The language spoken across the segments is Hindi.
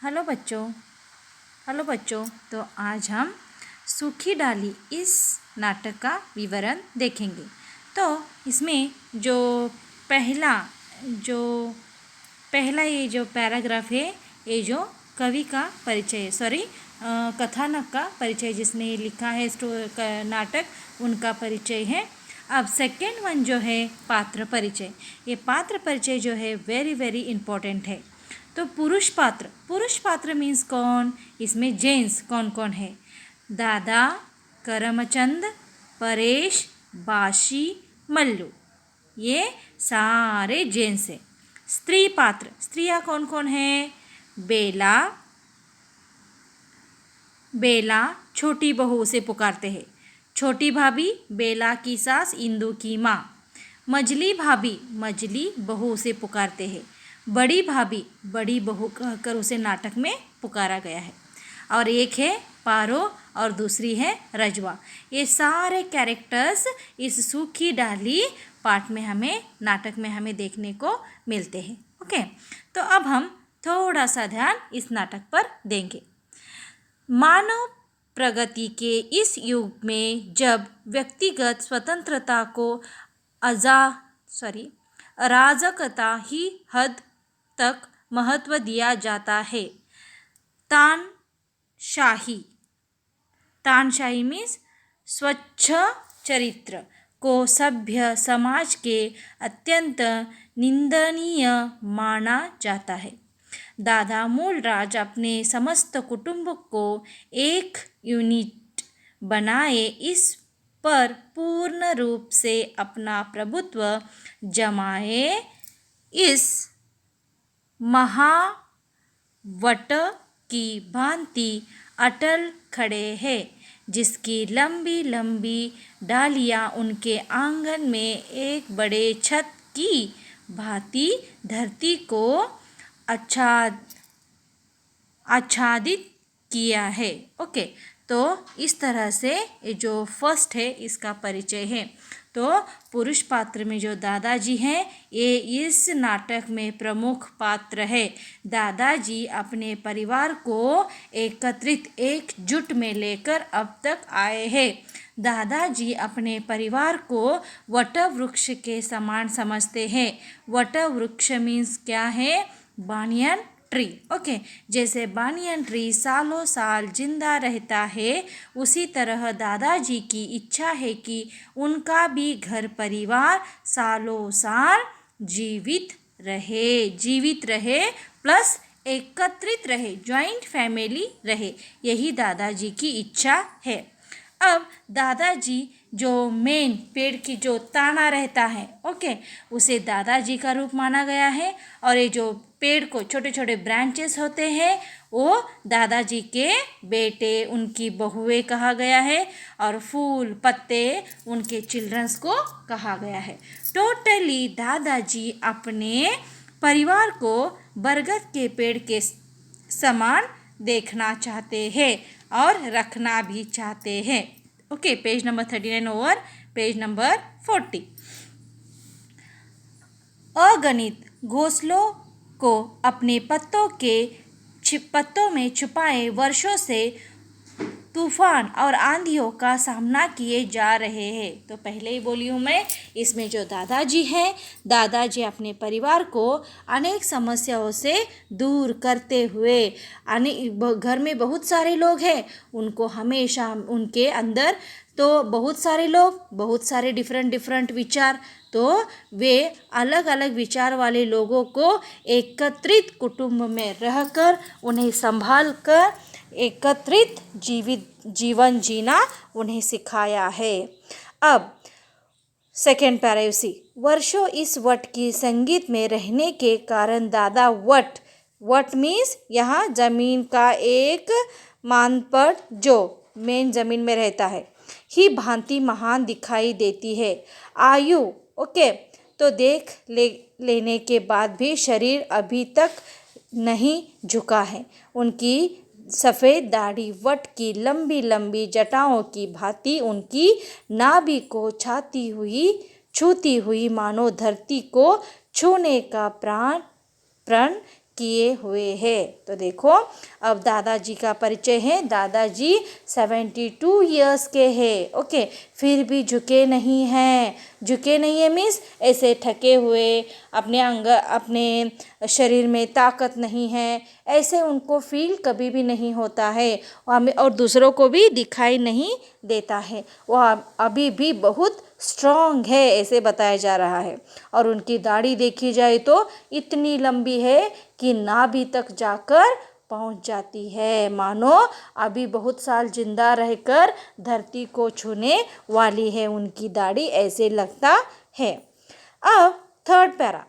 हेलो बच्चों हेलो बच्चों। तो आज हम सूखी डाली इस नाटक का विवरण देखेंगे। तो इसमें जो पहला जो पहला ये जो पैराग्राफ है, ये जो कवि का परिचय कथानक का परिचय जिसने लिखा है नाटक, उनका परिचय है। अब सेकेंड वन जो है पात्र परिचय। ये पात्र परिचय जो है वेरी वेरी इम्पोर्टेंट है। तो पुरुष पात्र मीन्स कौन? इसमें जेंट्स कौन कौन है? दादा, करमचंद, परेश, बाशी, मल्लू, ये सारे जेंट्स हैं। स्त्री पात्र, स्त्रियाँ कौन कौन है? बेला छोटी बहू उसे पुकारते हैं। छोटी भाभी बेला की सास इंदु की माँ। मजली भाभी मजली बहू उसे पुकारते हैं। बड़ी भाभी बड़ी बहू कहकर उसे नाटक में पुकारा गया है। और एक है पारो और दूसरी है रजवा। ये सारे कैरेक्टर्स इस सूखी डाली पाठ में नाटक में हमें देखने को मिलते हैं। ओके, तो अब हम थोड़ा सा ध्यान इस नाटक पर देंगे। मानव प्रगति के इस युग में जब व्यक्तिगत स्वतंत्रता को अराजकता ही हद तक महत्व दिया जाता है, तानशाही मीन्स स्वच्छ चरित्र को सभ्य समाज के अत्यंत निंदनीय माना जाता है। दादा मूलराज अपने समस्त कुटुंब को एक यूनिट बनाए इस पर पूर्ण रूप से अपना प्रभुत्व जमाए इस महावट की भांति अटल खड़े हैं, जिसकी लंबी लंबी डालियां उनके आंगन में एक बड़े छत की भांति धरती को आच्छादित किया है। ओके, तो इस तरह से जो फर्स्ट है इसका परिचय है। तो पुरुष पात्र में जो दादाजी हैं, ये इस नाटक में प्रमुख पात्र है। दादाजी अपने परिवार को एकत्रित एकजुट में लेकर अब तक आए हैं। दादाजी अपने परिवार को वट वृक्ष के समान समझते हैं। वट वृक्ष मीन्स क्या है? Banyan tree. ओके, जैसे बानियन ट्री सालों साल जिंदा रहता है, उसी तरह दादाजी की इच्छा है कि उनका भी घर परिवार सालों साल जीवित रहे प्लस एकत्रित रहे, जॉइंट फैमिली रहे। यही दादाजी की इच्छा है। अब दादाजी जो मेन पेड़ की जो ताना रहता है, ओके, उसे दादाजी का रूप माना गया है। और ये जो पेड़ को छोटे छोटे ब्रांचेस होते हैं, वो दादाजी के बेटे, उनकी बहुएं कहा गया है। और फूल पत्ते उनके चिल्ड्रंस को कहा गया है। टोटली दादाजी अपने परिवार को बरगद के पेड़ के समान देखना चाहते हैं और रखना भी चाहते हैं। Okay, page number 39 over page number 40। अगणित घोंसलों को अपने पत्तों में छुपाए वर्षों से तूफान और आंधियों का सामना किए जा रहे हैं। तो पहले ही बोली हूँ मैं, इसमें जो दादाजी हैं, दादाजी अपने परिवार को अनेक समस्याओं से दूर करते हुए, घर में बहुत सारे लोग हैं, उनको हमेशा उनके अंदर तो बहुत सारे लोग, बहुत सारे डिफरेंट विचार, तो वे अलग अलग विचार वाले लोगों को एकत्रित कुटुंब में रहकर उन्हें संभाल कर एकत्रित जीवन जीना उन्हें सिखाया है। अब सेकेंड पैराग्राफ, वर्षों इस वट की संगीत में रहने के कारण दादा वट मीन्स यहाँ जमीन का एक मानपट जो मेन जमीन में रहता है ही भांति महान दिखाई देती है। आयु, ओके, तो देख लेने के बाद भी शरीर अभी तक नहीं झुका है। उनकी सफ़ेद दाढ़ी वट की लंबी लंबी जटाओं की भांति उनकी नाभि को छूती हुई मानो धरती को छूने का प्रण किए हुए हैं। तो देखो अब दादाजी का परिचय है। दादाजी 72 ईयर्स के हैं। ओके, फिर भी झुके नहीं हैं। झुके नहीं है मीन्स ऐसे थके हुए, अपने शरीर में ताकत नहीं है, ऐसे उनको फील कभी भी नहीं होता है। और दूसरों को भी दिखाई नहीं देता है। वह अभी भी बहुत स्ट्रॉन्ग है ऐसे बताया जा रहा है। और उनकी दाढ़ी देखी जाए तो इतनी लंबी है कि नाभि तक जाकर पहुंच जाती है। मानो अभी बहुत साल जिंदा रहकर धरती को छूने वाली है उनकी दाढ़ी, ऐसे लगता है। अब थर्ड पैरा,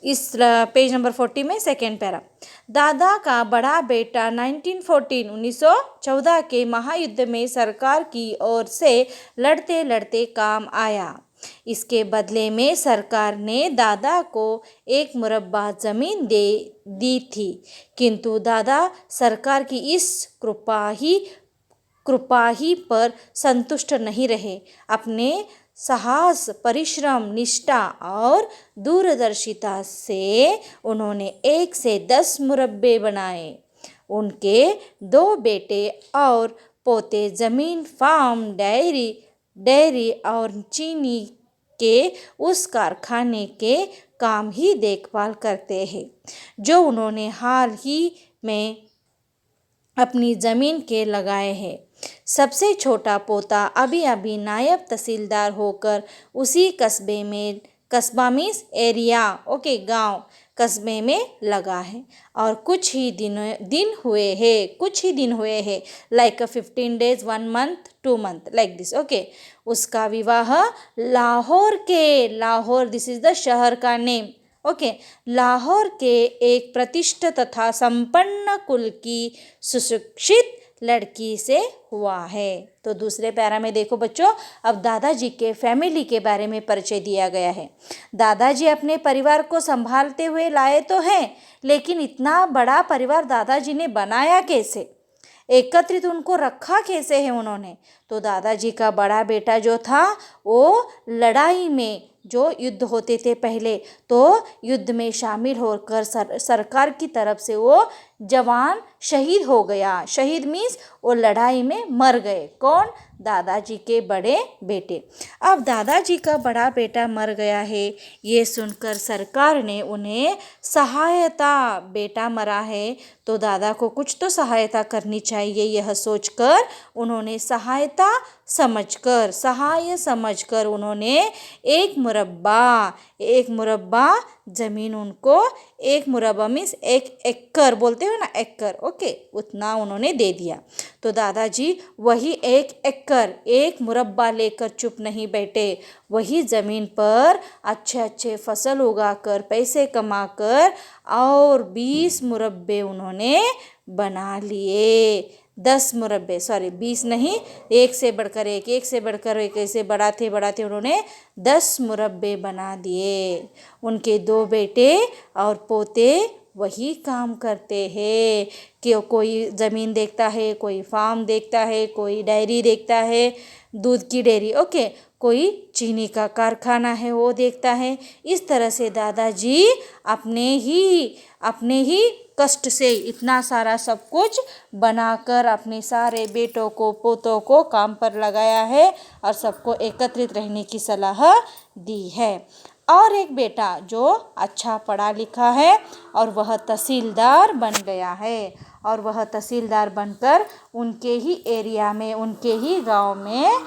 इस पेज नंबर 40 में सेकेंड पैरा। दादा का बड़ा बेटा 1914 के महायुद्ध में सरकार की ओर से लड़ते लड़ते काम आया। इसके बदले में सरकार ने दादा को एक मुरब्बा जमीन दी थी, किंतु दादा सरकार की इस कृपा ही पर संतुष्ट नहीं रहे। अपने साहस, परिश्रम, निष्ठा और दूरदर्शिता से उन्होंने 1 से 10 मुरब्बे बनाए। उनके 2 बेटे और पोते जमीन, फार्म, डेयरी और चीनी के उस कारखाने के काम ही देखभाल करते हैं जो उन्होंने हाल ही में अपनी ज़मीन के लगाए हैं। सबसे छोटा पोता अभी अभी नायब तहसीलदार होकर उसी कस्बा मीन्स एरिया, ओके, गांव, कस्बे में लगा है। और कुछ ही दिन हुए हैं like 15 days, 1 month, 2 month like this. Okay, उसका विवाह लाहौर, दिस इज द शहर का नेम। ओके, लाहौर के एक प्रतिष्ठित तथा संपन्न कुल की सुशिक्षित लड़की से हुआ है। तो दूसरे पैरा में देखो बच्चों, अब दादाजी के फैमिली के बारे में परिचय दिया गया है। दादाजी अपने परिवार को संभालते हुए लाए तो हैं, लेकिन इतना बड़ा परिवार दादाजी ने बनाया कैसे, एकत्रित उनको रखा कैसे है उन्होंने। तो दादाजी का बड़ा बेटा जो था वो लड़ाई में, जो युद्ध होते थे पहले, तो युद्ध में शामिल होकर सरकार की तरफ से वो जवान शहीद हो गया। शहीद मीन्स वो लड़ाई में मर गए। कौन? दादाजी के बड़े बेटे। अब दादाजी का बड़ा बेटा मर गया है, ये सुनकर सरकार ने उन्हें सहायता, बेटा मरा है तो दादा को कुछ तो सहायता करनी चाहिए, यह सोचकर उन्होंने सहाय समझकर उन्होंने एक मुरब्बा जमीन उनको, एक मुरब्बा मीन्स 1 एकड़ बोलते हो ना, एकड़, ओके, उतना उन्होंने दे दिया। तो दादाजी वही 1 एकड़, एक मुरब्बा लेकर चुप नहीं बैठे। वही ज़मीन पर अच्छे फसल उगाकर, पैसे कमाकर और 20 मुरब्बे उन्होंने बना लिए। 10 मुरब्बे, सॉरी 20 नहीं, एक से बढ़कर एक ऐसे बढ़ाते उन्होंने 10 मुरब्बे बना दिए। उनके 2 बेटे और पोते वही काम करते हैं कि कोई ज़मीन देखता है, कोई फार्म देखता है, कोई डेयरी देखता है, दूध की डेयरी, ओके, कोई चीनी का कारखाना है वो देखता है। इस तरह से दादाजी अपने ही कष्ट से इतना सारा सब कुछ बनाकर अपने सारे बेटों को, पोतों को काम पर लगाया है और सबको एकत्रित रहने की सलाह दी है। और एक बेटा जो अच्छा पढ़ा लिखा है और वह तहसीलदार बन गया है, और वह तहसीलदार बनकर उनके ही एरिया में, उनके ही गांव में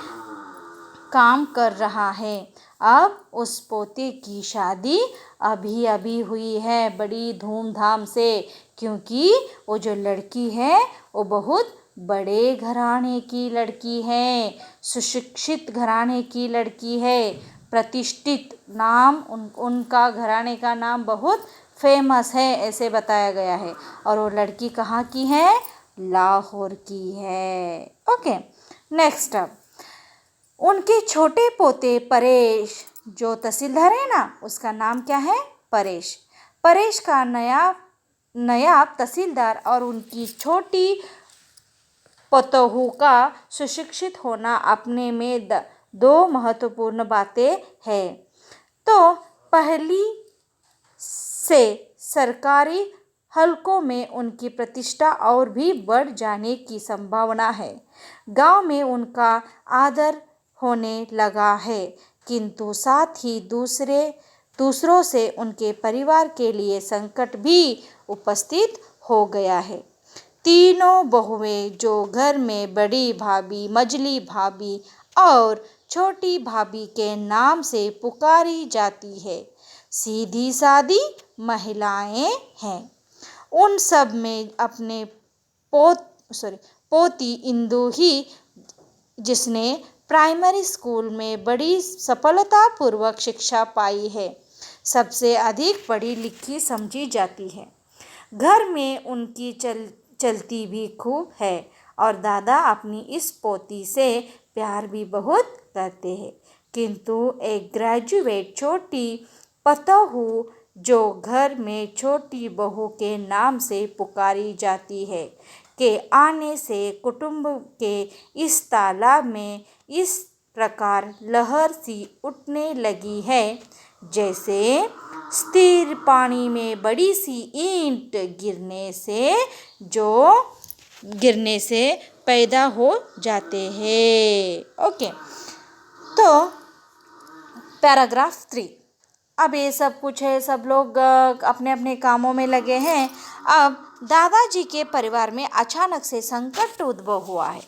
काम कर रहा है। अब उस पोते की शादी अभी हुई है बड़ी धूमधाम से, क्योंकि वो जो लड़की है वो बहुत बड़े घराने की लड़की है, सुशिक्षित घराने की लड़की है, प्रतिष्ठित नाम, उनका घराने का नाम बहुत फेमस है ऐसे बताया गया है। और वो लड़की कहाँ की है? लाहौर की है। ओके, नेक्स्ट अब उनके छोटे पोते परेश, जो तहसीलदार है ना, उसका नाम क्या है? परेश का नायब तहसीलदार और उनकी छोटी पतोहू का सुशिक्षित होना अपने में 2 महत्वपूर्ण बातें हैं। तो पहली से सरकारी हलकों में उनकी प्रतिष्ठा और भी बढ़ जाने की संभावना है। गांव में उनका आदर होने लगा है, किंतु साथ ही दूसरों से उनके परिवार के लिए संकट भी उपस्थित हो गया है। तीनों बहुएं जो घर में बड़ी भाभी, मझली भाभी और छोटी भाभी के नाम से पुकारी जाती है, सीधी सादी महिलाएं हैं। उन सब में अपने पोती इंदु ही, जिसने प्राइमरी स्कूल में बड़ी सफलतापूर्वक शिक्षा पाई है, सबसे अधिक पढ़ी लिखी समझी जाती है। घर में उनकी चलती भी खूब है और दादा अपनी इस पोती से प्यार भी बहुत करते हैं, किंतु एक ग्रेजुएट छोटी पतोहू जो घर में छोटी बहू के नाम से पुकारी जाती है के आने से कुटुंब के इस तालाब में इस प्रकार लहर सी उठने लगी है, जैसे स्थिर पानी में बड़ी सी ईंट गिरने से पैदा हो जाते हैं। ओके, तो पैराग्राफ 3। अब ये सब कुछ है, सब लोग अपने अपने कामों में लगे हैं। अब दादाजी के परिवार में अचानक से संकट उद्भव हुआ है।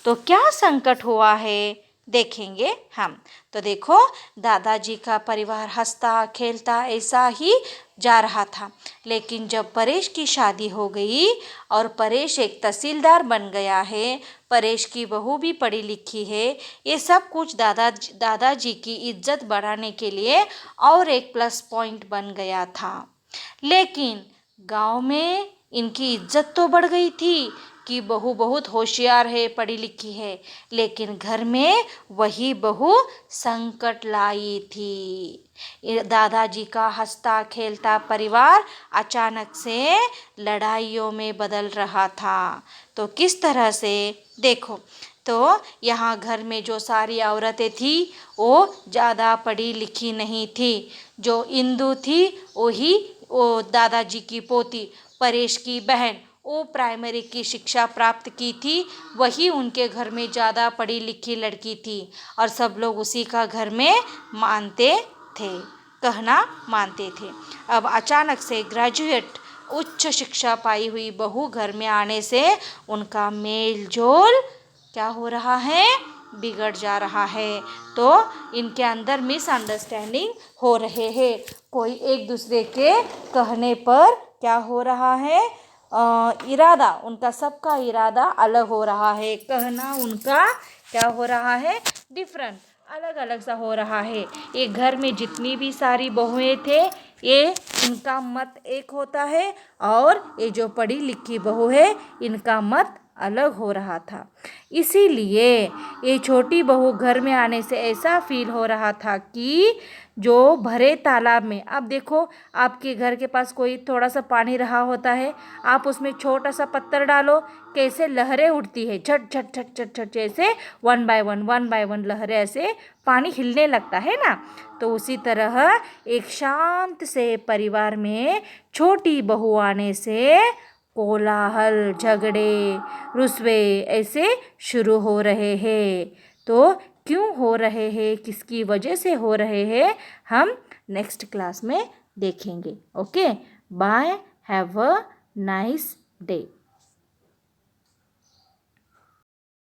तो क्या संकट हुआ है देखेंगे हम। तो देखो, दादाजी का परिवार हंसता खेलता ऐसा ही जा रहा था, लेकिन जब परेश की शादी हो गई और परेश एक तहसीलदार बन गया है, परेश की बहू भी पढ़ी लिखी है, ये सब कुछ दादाजी की इज्जत बढ़ाने के लिए और एक प्लस पॉइंट बन गया था। लेकिन गांव में इनकी इज्जत तो बढ़ गई थी कि बहू बहुत होशियार है, पढ़ी लिखी है, लेकिन घर में वही बहू संकट लाई थी। दादाजी का हंसता खेलता परिवार अचानक से लड़ाइयों में बदल रहा था। तो किस तरह से देखो, तो यहाँ घर में जो सारी औरतें थी वो ज़्यादा पढ़ी लिखी नहीं थी। जो इंदु थी वो दादाजी की पोती परेश की बहन, वो प्राइमरी की शिक्षा प्राप्त की थी, वही उनके घर में ज़्यादा पढ़ी लिखी लड़की थी और सब लोग उसी का घर में कहना मानते थे। अब अचानक से ग्रेजुएट उच्च शिक्षा पाई हुई बहू घर में आने से उनका मेल जोल क्या हो रहा है, बिगड़ जा रहा है। तो इनके अंदर मिसअंडरस्टैंडिंग हो रहे हैं। कोई एक दूसरे के कहने पर क्या हो रहा है, इरादा, उनका सबका इरादा अलग हो रहा है, कहना उनका क्या हो रहा है, डिफरेंट, अलग अलग सा हो रहा है। ये घर में जितनी भी सारी बहुएं थे, ये इनका मत एक होता है और ये जो पढ़ी लिखी बहू है इनका मत अलग हो रहा था। इसीलिए ये छोटी बहू घर में आने से ऐसा फील हो रहा था कि जो भरे तालाब में, अब देखो आपके घर के पास कोई थोड़ा सा पानी रहा होता है, आप उसमें छोटा सा पत्थर डालो, कैसे लहरें उठती है, झट झट झट झट झट, जैसे वन बाय वन लहरें ऐसे पानी हिलने लगता है ना। तो उसी तरह एक शांत से परिवार में छोटी बहू आने से कोलाहल, झगड़े, रुस्वे ऐसे शुरू हो रहे हैं। तो क्यों हो रहे हैं, किसकी वजह से हो रहे हैं, हम नेक्स्ट क्लास में देखेंगे। Okay, bye, have a nice day.